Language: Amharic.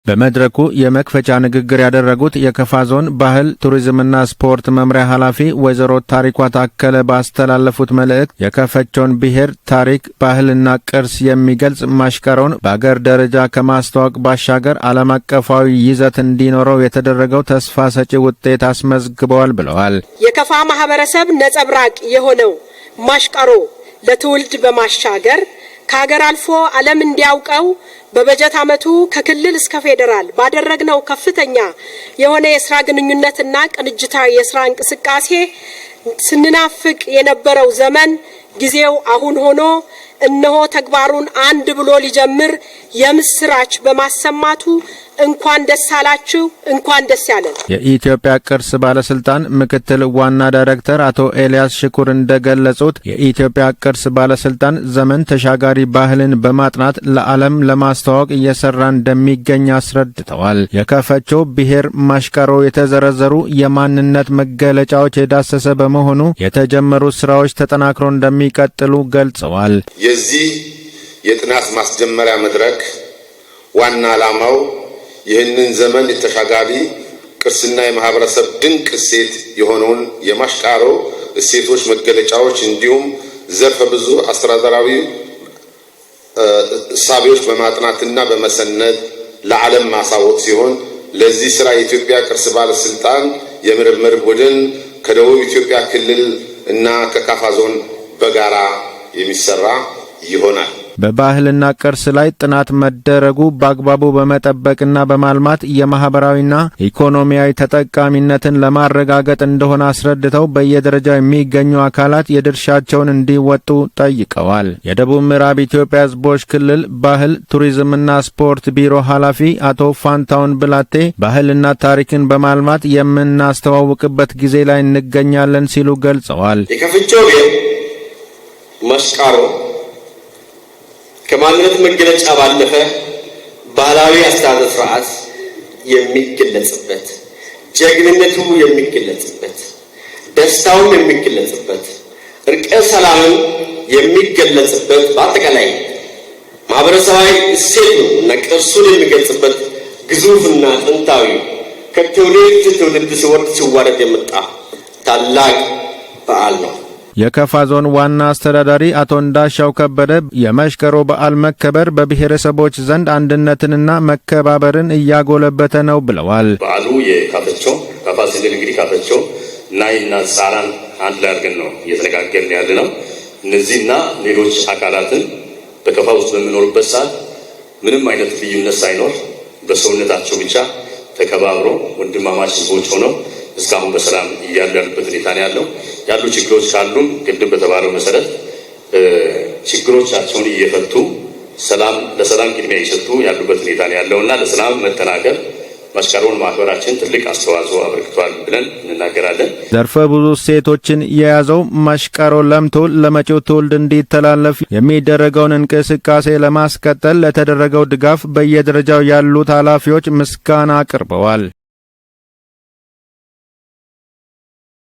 በመድረኩ የመክፈቻ ንግግር ያደረጉት የከፋ ዞን ባህል ቱሪዝምና ስፖርት መምሪያ ኃላፊ ወይዘሮ ታሪኳ ታከለ ባስተላለፉት መልእክት የከፈቾን ብሔር ታሪክ ባህልና ቅርስ የሚገልጽ ማሽከሮን በአገር ደረጃ ከማስተዋወቅ ባሻገር ዓለም አቀፋዊ ይዘት እንዲኖረው የተደረገው ተስፋ ሰጪ ውጤት አስመዝግበዋል ብለዋል። የከፋ ማህበረሰብ ነጸብራቅ የሆነው ማሽከሮ ለትውልድ በማሻገር ከሀገር አልፎ ዓለም እንዲያውቀው በበጀት ዓመቱ ከክልል እስከ ፌደራል ባደረግነው ከፍተኛ የሆነ የሥራ ግንኙነትና ቅንጅታዊ የሥራ እንቅስቃሴ ስንናፍቅ የነበረው ዘመን ጊዜው አሁን ሆኖ እነሆ ተግባሩን አንድ ብሎ ሊጀምር የምስራች በማሰማቱ እንኳን ደስ አላችሁ፣ እንኳን ደስ ያለን። የኢትዮጵያ ቅርስ ባለስልጣን ምክትል ዋና ዳይሬክተር አቶ ኤልያስ ሽኩር እንደገለጹት የኢትዮጵያ ቅርስ ባለስልጣን ዘመን ተሻጋሪ ባህልን በማጥናት ለዓለም ለማስተዋወቅ እየሰራ እንደሚገኝ አስረድተዋል። የከፈቾ ብሔር ማሽከሮ የተዘረዘሩ የማንነት መገለጫዎች የዳሰሰ በመሆኑ የተጀመሩ ስራዎች ተጠናክሮ እንደሚቀጥሉ ገልጸዋል። የዚህ የጥናት ማስጀመሪያ መድረክ ዋና ዓላማው ይህንን ዘመን ተሻጋሪ ቅርስና የማህበረሰብ ድንቅ እሴት የሆነውን የማሽከሮ እሴቶች መገለጫዎች እንዲሁም ዘርፈ ብዙ አስተዳደራዊ እሳቤዎች በማጥናትና በመሰነድ ለዓለም ማሳወቅ ሲሆን ለዚህ ስራ የኢትዮጵያ ቅርስ ባለስልጣን የምርምር ቡድን ከደቡብ ኢትዮጵያ ክልል እና ከካፋ ዞን በጋራ የሚሰራ ይሆናል። በባህልና ቅርስ ላይ ጥናት መደረጉ በአግባቡ በመጠበቅና በማልማት የማህበራዊና ኢኮኖሚያዊ ተጠቃሚነትን ለማረጋገጥ እንደሆነ አስረድተው በየደረጃው የሚገኙ አካላት የድርሻቸውን እንዲወጡ ጠይቀዋል። የደቡብ ምዕራብ ኢትዮጵያ ሕዝቦች ክልል ባህል ቱሪዝምና ስፖርት ቢሮ ኃላፊ አቶ ፋንታውን ብላቴ ባህልና ታሪክን በማልማት የምናስተዋውቅበት ጊዜ ላይ እንገኛለን ሲሉ ገልጸዋል። የከፍቾ ብሔር ማሽከሮ ከማንነት መገለጫ ባለፈ ባህላዊ አስተዳደር ስርዓት የሚገለጽበት፣ ጀግንነቱ የሚገለጽበት፣ ደስታው የሚገለጽበት፣ እርቀ ሰላም የሚገለጽበት በአጠቃላይ ማህበረሰባዊ እሴቱ እና ቅርሱን የሚገልጽበት ግዙፍና ጥንታዊ ከትውልድ ትውልድ ሲወርድ ሲዋረድ የመጣ ታላቅ በዓል ነው። የከፋ ዞን ዋና አስተዳዳሪ አቶ እንዳሻው ከበደ የማሽከሮ በዓል መከበር በብሔረሰቦች ዘንድ አንድነትንና መከባበርን እያጎለበተ ነው ብለዋል። በዓሉ የካፈቾ ካፋ ስንል እንግዲህ ካፈቾ ናይና ጻራን አንድ ላይ አድርገን ነው እየተነጋገርን ያለ ነው። እነዚህና ሌሎች አካላትን በከፋ ውስጥ በሚኖሩበት ሰዓት ምንም አይነት ልዩነት ሳይኖር በሰውነታቸው ብቻ ተከባብሮ ወንድማማች ህዝቦች ሆነው እስካሁን በሰላም እያሉበት ሁኔታ ነው ያለው። ያሉ ችግሮች ካሉም ቅድም በተባለው መሰረት ችግሮቻቸውን እየፈቱ ለሰላም ቅድሚያ እየሰጡ ያሉበት ሁኔታ ነው ያለውና ለሰላም መጠናከር ማሽከሮን ማክበራችን ትልቅ አስተዋጽኦ አበርክቷል ብለን እንናገራለን። ዘርፈ ብዙ እሴቶችን የያዘው ማሽከሮ ለምቶ ለመጪው ትውልድ እንዲተላለፍ የሚደረገውን እንቅስቃሴ ለማስቀጠል ለተደረገው ድጋፍ በየደረጃው ያሉት ኃላፊዎች ምስጋና አቅርበዋል።